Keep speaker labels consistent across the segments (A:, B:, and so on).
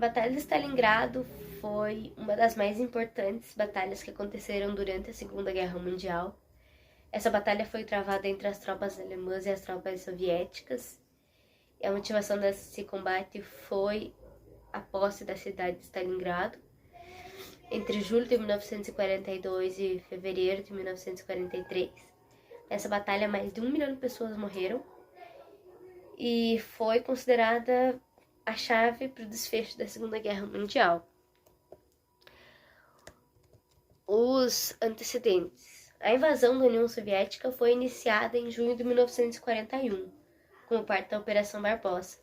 A: Batalha de Stalingrado foi uma das mais importantes batalhas que aconteceram durante a Segunda Guerra Mundial. Essa batalha foi travada entre as tropas alemãs e as tropas soviéticas. E a motivação desse combate foi a posse da cidade de Stalingrado. Entre julho de 1942 e fevereiro de 1943. Nessa batalha, mais de 1 milhão de pessoas morreram e foi considerada a chave para o desfecho da Segunda Guerra Mundial. Os antecedentes. A invasão da União Soviética foi iniciada em junho de 1941, como parte da Operação Barbarossa.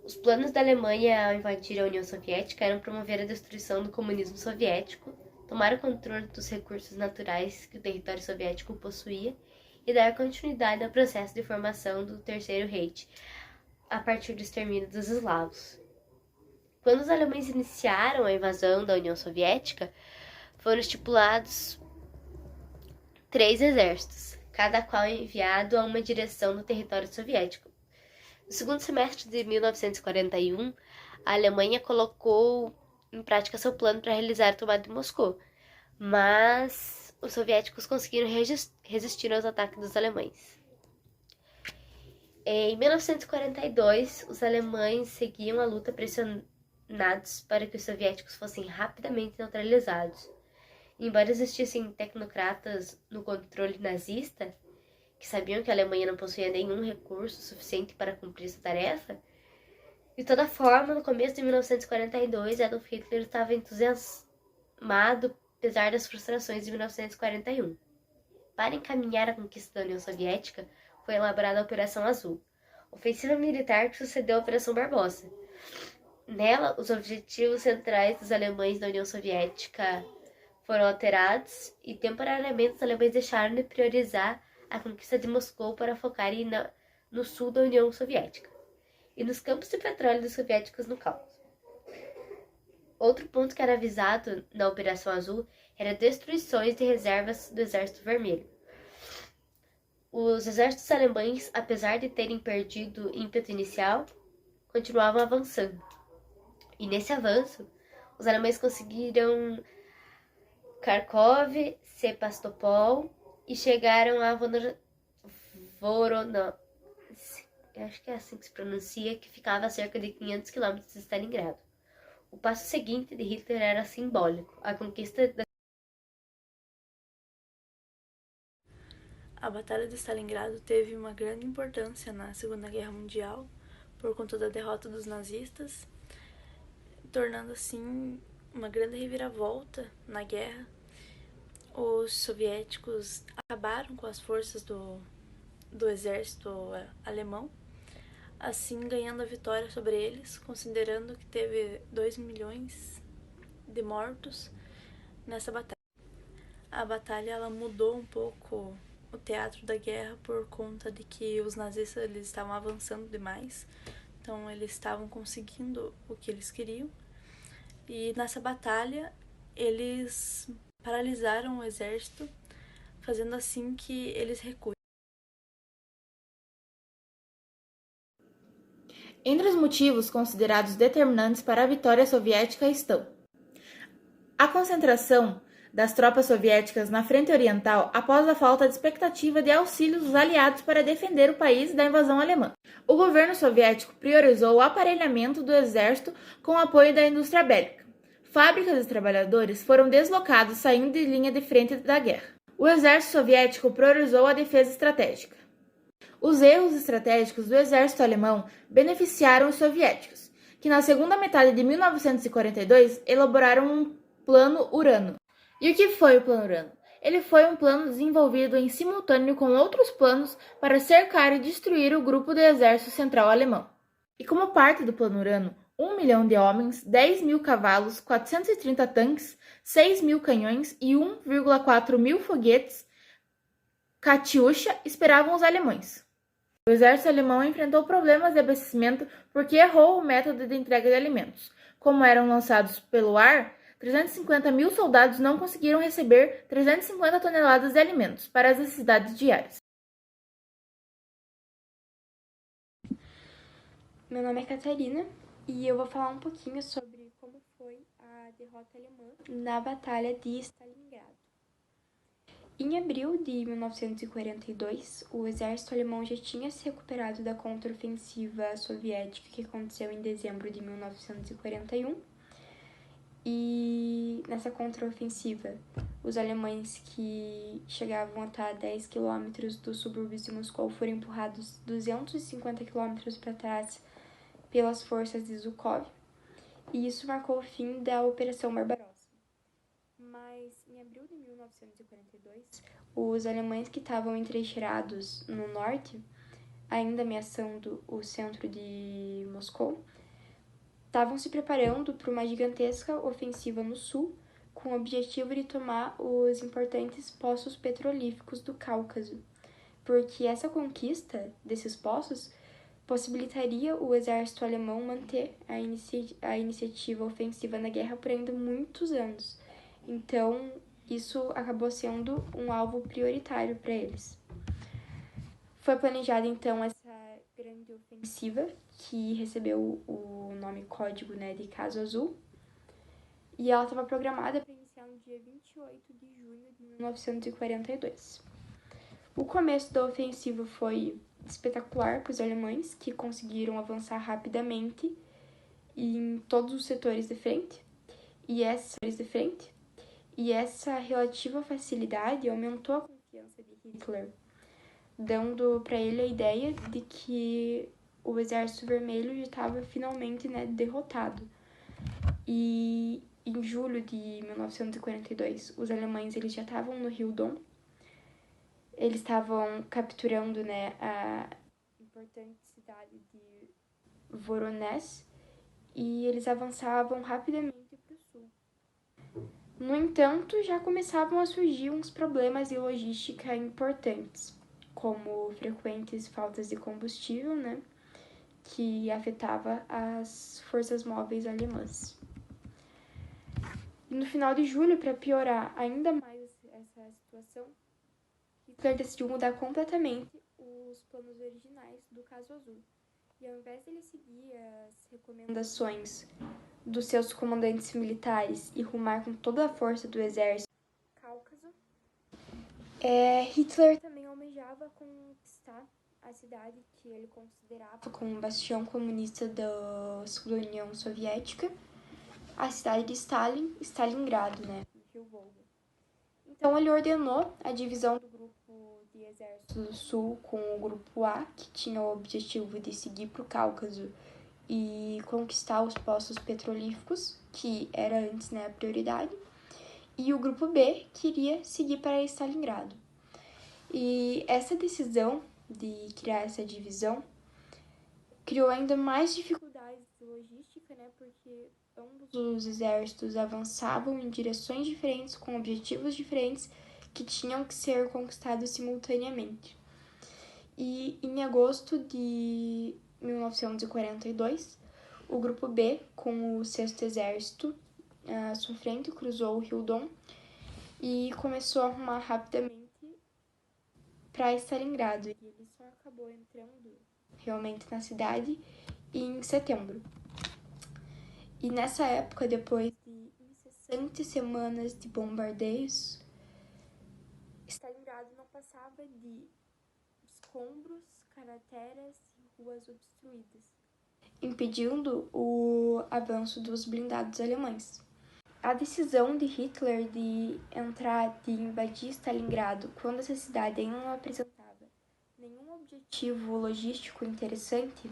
A: Os planos da Alemanha ao invadir a União Soviética eram promover a destruição do comunismo soviético, tomar o controle dos recursos naturais que o território soviético possuía e dar continuidade ao processo de formação do Terceiro Reich, a partir do extermínio dos eslavos. Quando os alemães iniciaram a invasão da União Soviética, foram estipulados 3 exércitos, cada qual enviado a uma direção do território soviético. No segundo semestre de 1941, a Alemanha colocou em prática seu plano para realizar a tomada de Moscou, mas os soviéticos conseguiram resistir aos ataques dos alemães. Em 1942, os alemães seguiam a luta pressionados para que os soviéticos fossem rapidamente neutralizados. Embora existissem tecnocratas no controle nazista, que sabiam que a Alemanha não possuía nenhum recurso suficiente para cumprir essa tarefa, de toda forma, no começo de 1942, Adolf Hitler estava entusiasmado, apesar das frustrações de 1941. Para encaminhar a conquista da União Soviética, foi elaborada a Operação Azul, ofensiva militar que sucedeu à Operação Barbarossa. Nela, os objetivos centrais dos alemães da União Soviética foram alterados e, temporariamente, os alemães deixaram de priorizar a conquista de Moscou para focar no sul da União Soviética e nos campos de petróleo dos soviéticos no Cáucaso. Outro ponto que era visado na Operação Azul era destruições de reservas do Exército Vermelho. Os exércitos alemães, apesar de terem perdido o ímpeto inicial, continuavam avançando. E nesse avanço, os alemães conseguiram Kharkov, Sebastopol e chegaram a Voronezh, acho que é assim que se pronuncia, que ficava a cerca de 500 quilômetros de Stalingrado. O passo seguinte de Hitler era simbólico, a conquista da...
B: A Batalha de Stalingrado teve uma grande importância na Segunda Guerra Mundial por conta da derrota dos nazistas, tornando assim uma grande reviravolta na guerra. Os soviéticos acabaram com as forças do exército alemão, assim ganhando a vitória sobre eles, considerando que teve 2 milhões de mortos nessa batalha. A batalha ela mudou um pouco o teatro da guerra por conta de que os nazistas eles estavam avançando demais, então eles estavam conseguindo o que eles queriam, e nessa batalha eles paralisaram o exército, fazendo assim que eles recuem.
C: Entre os motivos considerados determinantes para a vitória soviética estão a concentração das tropas soviéticas na frente oriental após a falta de expectativa de auxílio dos aliados para defender o país da invasão alemã. O governo soviético priorizou o aparelhamento do exército com o apoio da indústria bélica. Fábricas e trabalhadores foram deslocados saindo de linha de frente da guerra. O exército soviético priorizou a defesa estratégica. Os erros estratégicos do exército alemão beneficiaram os soviéticos, que na segunda metade de 1942 elaboraram um Plano Urano. E o que foi o Plano Urano? Ele foi um plano desenvolvido em simultâneo com outros planos para cercar e destruir o grupo do Exército Central Alemão. E como parte do Plano Urano, 1 milhão de homens, 10 mil cavalos, 430 tanques, 6 mil canhões e 1,4 mil foguetes Katyusha esperavam os alemães. O exército alemão enfrentou problemas de abastecimento porque errou o método de entrega de alimentos. Como eram lançados pelo ar, 350 mil soldados não conseguiram receber 350 toneladas de alimentos para as necessidades diárias.
D: Meu nome é Catarina
B: E eu vou falar um pouquinho sobre como foi a derrota alemã na Batalha de Stalingrado. Em abril de 1942, o exército alemão já tinha se recuperado da contraofensiva soviética que aconteceu em dezembro de 1941. E nessa contraofensiva, os alemães que chegavam a estar a 10 quilômetros dos subúrbios de Moscou foram empurrados 250 quilômetros para trás pelas forças de Zhukov, e isso marcou o fim da Operação Barbarossa. Mas em abril de 1942, os alemães que estavam entrincheirados no norte, ainda ameaçando o centro de Moscou, estavam se preparando para uma gigantesca ofensiva no sul, com o objetivo de tomar os importantes poços petrolíferos do Cáucaso, porque essa conquista desses poços possibilitaria o exército alemão manter a iniciativa ofensiva na guerra por ainda muitos anos. Então, isso acabou sendo um alvo prioritário para eles. Foi planejada, então, essa grande ofensiva, que recebeu o nome código, de Caso Azul, e ela estava programada para iniciar no dia 28 de junho de 1942. O começo da ofensiva foi espetacular para os alemães, que conseguiram avançar rapidamente em todos os setores de frente, e essa relativa facilidade aumentou a confiança de Hitler, dando para ele a ideia de que o Exército Vermelho já estava finalmente derrotado. E em julho de 1942, os alemães eles já estavam no Rio Don. Eles estavam capturando a importante cidade de Voronezh, e eles avançavam rapidamente para o sul. No entanto, já começavam a surgir uns problemas de logística importantes, como frequentes faltas de combustível, que afetava as forças móveis alemãs. E no final de julho, para piorar ainda mais essa situação, Hitler decidiu mudar completamente os planos originais do Caso Azul. E ao invés de ele seguir as recomendações dos seus comandantes militares e rumar com toda a força do exército Cáucaso, Hitler também almejava conquistar a cidade que ele considerava como um bastião comunista da União Soviética, a cidade de Stalingrado, no Rio Volga. Então ele ordenou a divisão do grupo de exército do Sul com o grupo A, que tinha o objetivo de seguir para o Cáucaso e conquistar os poços petrolíferos, que era antes a prioridade, e o grupo B queria seguir para Stalingrado. E essa decisão de criar essa divisão criou ainda mais dificuldades de logística, porque ambos os exércitos avançavam em direções diferentes, com objetivos diferentes, que tinham que ser conquistados simultaneamente. E em agosto de 1942, o grupo B, com o 6º Exército à sua frente, cruzou o Rio Don e começou a arrumar rapidamente para Stalingrado. E ele só acabou entrando realmente na cidade em setembro. E nessa época, depois de incessantes semanas de bombardeios, Stalingrado não passava de escombros, crateras e ruas obstruídas, impedindo o avanço dos blindados alemães. A decisão de Hitler de invadir Stalingrado, quando essa cidade ainda não apresentava nenhum objetivo logístico interessante,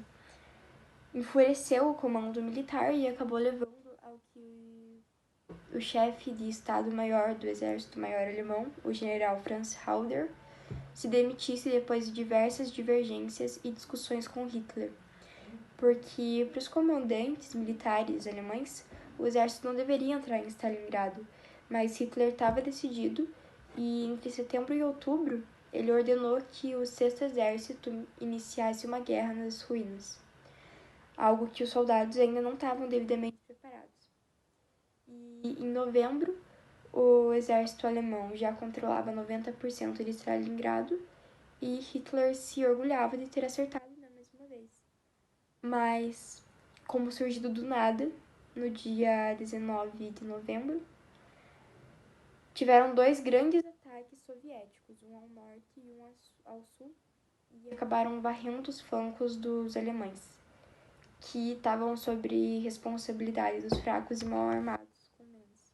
B: enfureceu o comando militar e acabou levando ao que o chefe de Estado-Maior do Exército Maior Alemão, o general Franz Halder, se demitisse depois de diversas divergências e discussões com Hitler, porque para os comandantes militares alemães, o exército não deveria entrar em Stalingrado, mas Hitler estava decidido e entre setembro e outubro ele ordenou que o 6º Exército iniciasse uma guerra nas ruínas, algo que os soldados ainda não estavam devidamente preparados. E em novembro, o exército alemão já controlava 90% de Stalingrado e Hitler se orgulhava de ter acertado na mesma vez. Mas,
D: como surgido do nada, no dia 19 de novembro, tiveram 2 grandes ataques soviéticos, um ao norte e um ao sul, e acabaram varrendo os flancos dos alemães, que estavam sob responsabilidade dos fracos e mal armados com menos.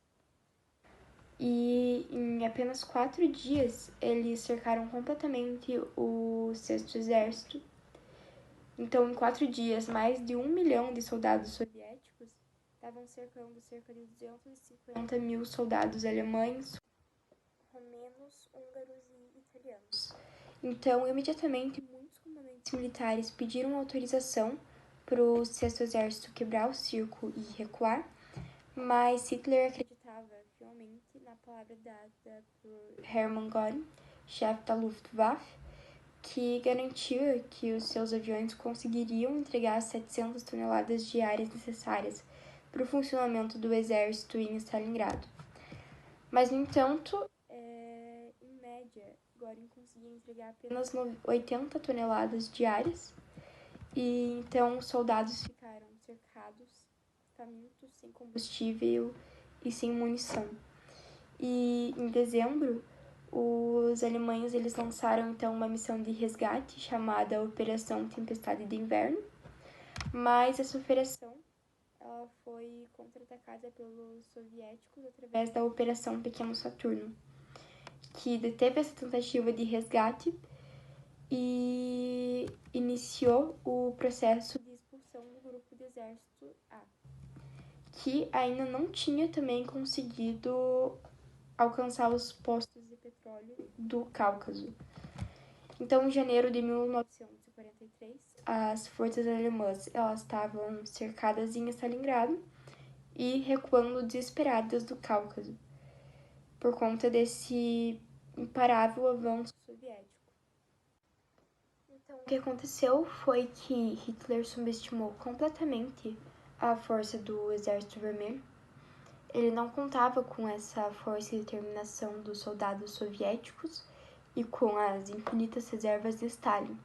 D: E em apenas 4 dias, eles cercaram completamente o 6º Exército. Então, em 4 dias, mais de 1 milhão de soldados soviéticos estavam cercando cerca de 250 mil soldados alemães, romenos, húngaros e italianos. Então, imediatamente, muitos comandantes militares pediram autorização para o 6º Exército quebrar o cerco e recuar, mas Hitler acreditava fielmente na palavra dada por Hermann Göring, chefe da Luftwaffe, que garantia que os seus aviões conseguiriam entregar as 700 toneladas diárias necessárias para o funcionamento do exército em Stalingrado. Mas, no entanto, em média, Göring conseguia entregar apenas 80 toneladas diárias, e então os soldados ficaram cercados, famintos, sem combustível e sem munição. E em dezembro, os alemães eles lançaram então uma missão de resgate chamada Operação Tempestade de Inverno, mas essa operação ela foi contra-atacada pelos soviéticos através da Operação Pequeno Saturno, que deteve essa tentativa de resgate e iniciou o processo de expulsão do grupo de exército A, que ainda não tinha também conseguido alcançar os postos de petróleo do Cáucaso. Então, em janeiro de 1943, as forças alemãs elas estavam cercadas em Stalingrado e recuando desesperadas do Cáucaso, por conta desse imparável avanço soviético. Então, o que aconteceu foi que Hitler subestimou completamente a força do Exército Vermelho. Ele não contava com essa força e determinação dos soldados soviéticos e com as infinitas reservas de Stalin.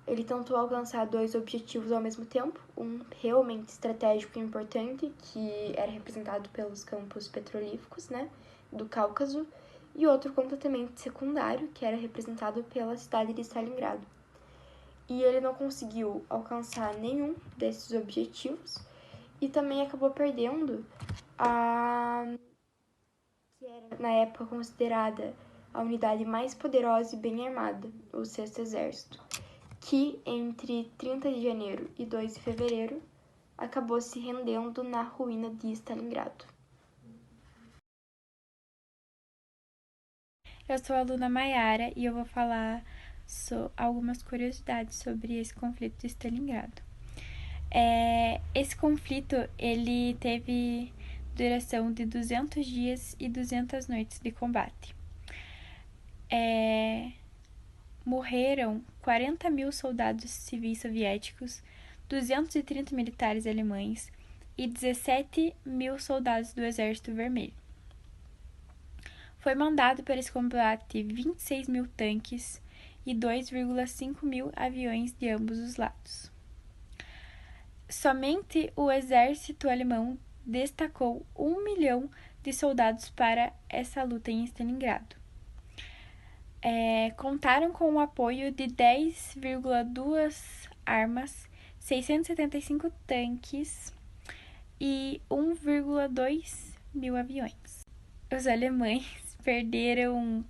D: Ele tentou alcançar 2 objetivos ao mesmo tempo, um realmente estratégico e importante, que era representado pelos campos petrolíferos, do Cáucaso, e outro completamente secundário, que era representado pela cidade de Stalingrado. E ele não conseguiu alcançar nenhum desses objetivos e também acabou perdendo que era na época considerada a unidade mais poderosa e bem armada, o 6º Exército, que entre 30 de janeiro e 2 de fevereiro acabou se rendendo na ruína de Stalingrado.
E: Eu sou a aluna Maiara e eu vou falar algumas curiosidades sobre esse conflito de Stalingrado. Esse conflito ele teve duração de 200 dias e 200 noites de combate. Morreram 40 mil soldados civis soviéticos, 230 militares alemães e 17 mil soldados do Exército Vermelho. Foi mandado para esse combate 26 mil tanques e 2,5 mil aviões de ambos os lados. Somente o exército alemão destacou 1 milhão de soldados para essa luta em Stalingrado. Contaram com o apoio de 10,2 armas, 675 tanques e 1,2 mil aviões. Os alemães perderam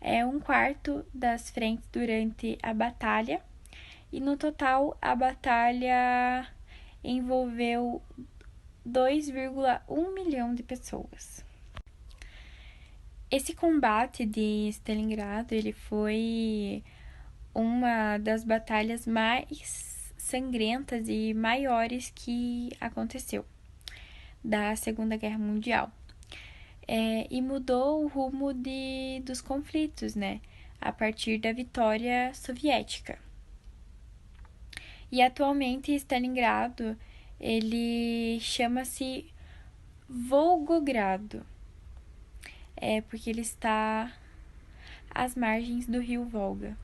E: 1/4 das frentes durante a batalha, e no total a batalha envolveu 2,1 milhão de pessoas. Esse combate de Stalingrado ele foi uma das batalhas mais sangrentas e maiores que aconteceu da Segunda Guerra Mundial. E mudou o rumo dos conflitos, a partir da vitória soviética. E atualmente Stalingrado ele chama-se Volgogrado, porque ele está às margens do rio Volga.